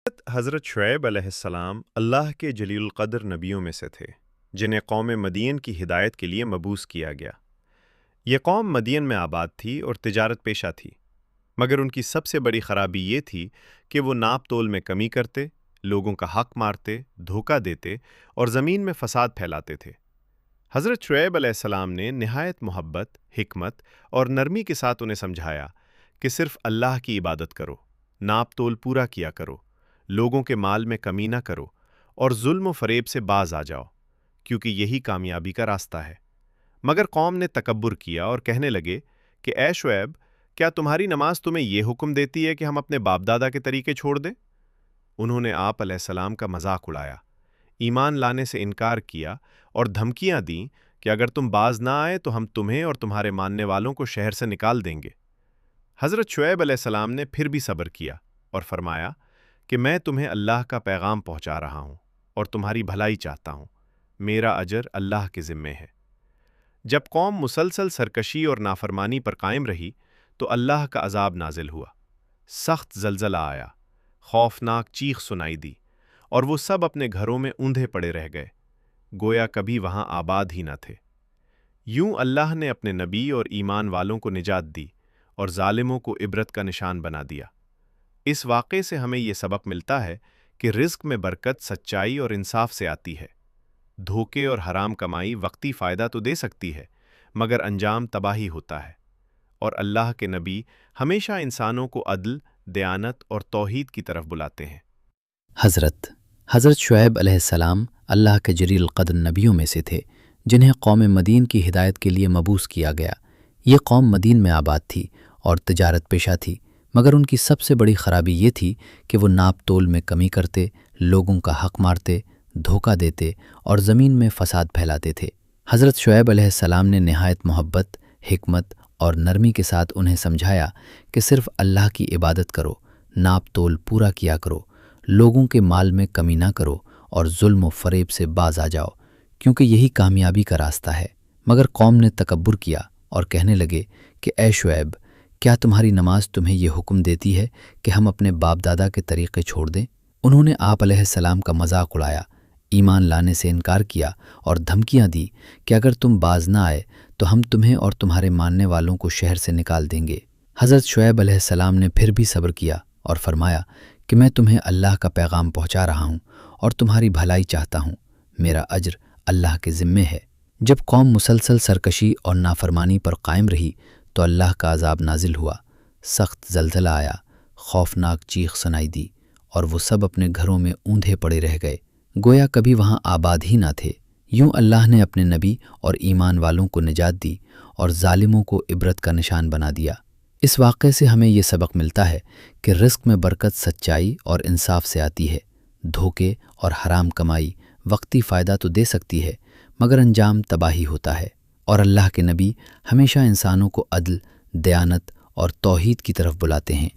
حضرت شعیب علیہ السلام اللہ کے جلیل القدر نبیوں میں سے تھے جنہیں قوم مدین کی ہدایت کے لیے مبعوث کیا گیا۔ یہ قوم مدین میں آباد تھی اور تجارت پیشہ تھی، مگر ان کی سب سے بڑی خرابی یہ تھی کہ وہ ناپ تول میں کمی کرتے، لوگوں کا حق مارتے، دھوکہ دیتے اور زمین میں فساد پھیلاتے تھے۔ حضرت شعیب علیہ السلام نے نہایت محبت، حکمت اور نرمی کے ساتھ انہیں سمجھایا کہ صرف اللہ کی عبادت کرو، ناپ تول پورا کیا کرو، لوگوں کے مال میں کمی نہ کرو اور ظلم و فریب سے باز آ جاؤ، کیونکہ یہی کامیابی کا راستہ ہے۔ مگر قوم نے تکبر کیا اور کہنے لگے کہ اے شعیب، کیا تمہاری نماز تمہیں یہ حکم دیتی ہے کہ ہم اپنے باپ دادا کے طریقے چھوڑ دیں؟ انہوں نے آپ علیہ السلام کا مذاق اڑایا، ایمان لانے سے انکار کیا اور دھمکیاں دیں کہ اگر تم باز نہ آئے تو ہم تمہیں اور تمہارے ماننے والوں کو شہر سے نکال دیں گے۔ حضرت شعیب علیہ السلام نے پھر بھی صبر کیا اور فرمایا کہ میں تمہیں اللہ کا پیغام پہنچا رہا ہوں اور تمہاری بھلائی چاہتا ہوں، میرا اجر اللہ کے ذمے ہے۔ جب قوم مسلسل سرکشی اور نافرمانی پر قائم رہی تو اللہ کا عذاب نازل ہوا، سخت زلزلہ آیا، خوفناک چیخ سنائی دی اور وہ سب اپنے گھروں میں اوندھے پڑے رہ گئے، گویا کبھی وہاں آباد ہی نہ تھے۔ یوں اللہ نے اپنے نبی اور ایمان والوں کو نجات دی اور ظالموں کو عبرت کا نشان بنا دیا۔ اس واقعے سے ہمیں یہ سبق ملتا ہے کہ رزق میں برکت سچائی اور انصاف سے آتی ہے۔ دھوکے اور حرام کمائی وقتی فائدہ تو دے سکتی ہے، مگر انجام تباہی ہوتا ہے، اور اللہ کے نبی ہمیشہ انسانوں کو عدل، دیانت اور توحید کی طرف بلاتے ہیں۔ حضرت شعیب علیہ السلام اللہ کے جلیل القدر نبیوں میں سے تھے جنہیں قوم مدین کی ہدایت کے لیے مبعوث کیا گیا۔ یہ قوم مدین میں آباد تھی اور تجارت پیشہ تھی، مگر ان کی سب سے بڑی خرابی یہ تھی کہ وہ ناپ تول میں کمی کرتے، لوگوں کا حق مارتے، دھوکہ دیتے اور زمین میں فساد پھیلاتے تھے۔ حضرت شعیب علیہ السلام نے نہایت محبت، حکمت اور نرمی کے ساتھ انہیں سمجھایا کہ صرف اللہ کی عبادت کرو، ناپ تول پورا کیا کرو، لوگوں کے مال میں کمی نہ کرو اور ظلم و فریب سے باز آ جاؤ، کیونکہ یہی کامیابی کا راستہ ہے۔ مگر قوم نے تکبر کیا اور کہنے لگے کہ اے شعیب، کیا تمہاری نماز تمہیں یہ حکم دیتی ہے کہ ہم اپنے باپ دادا کے طریقے چھوڑ دیں؟ انہوں نے آپ علیہ السلام کا مذاق اڑایا، ایمان لانے سے انکار کیا اور دھمکیاں دی کہ اگر تم باز نہ آئے تو ہم تمہیں اور تمہارے ماننے والوں کو شہر سے نکال دیں گے۔ حضرت شعیب علیہ السلام نے پھر بھی صبر کیا اور فرمایا کہ میں تمہیں اللہ کا پیغام پہنچا رہا ہوں اور تمہاری بھلائی چاہتا ہوں، میرا اجر اللہ کے ذمے ہے۔ جب قوم مسلسل سرکشی اور نافرمانی پر قائم رہی تو اللہ کا عذاب نازل ہوا، سخت زلزلہ آیا، خوفناک چیخ سنائی دی اور وہ سب اپنے گھروں میں اوندھے پڑے رہ گئے، گویا کبھی وہاں آباد ہی نہ تھے۔ یوں اللہ نے اپنے نبی اور ایمان والوں کو نجات دی اور ظالموں کو عبرت کا نشان بنا دیا۔ اس واقعے سے ہمیں یہ سبق ملتا ہے کہ رزق میں برکت سچائی اور انصاف سے آتی ہے۔ دھوکے اور حرام کمائی وقتی فائدہ تو دے سکتی ہے، مگر انجام تباہی ہوتا ہے، اور اللہ کے نبی ہمیشہ انسانوں کو عدل، دیانت اور توحید کی طرف بلاتے ہیں۔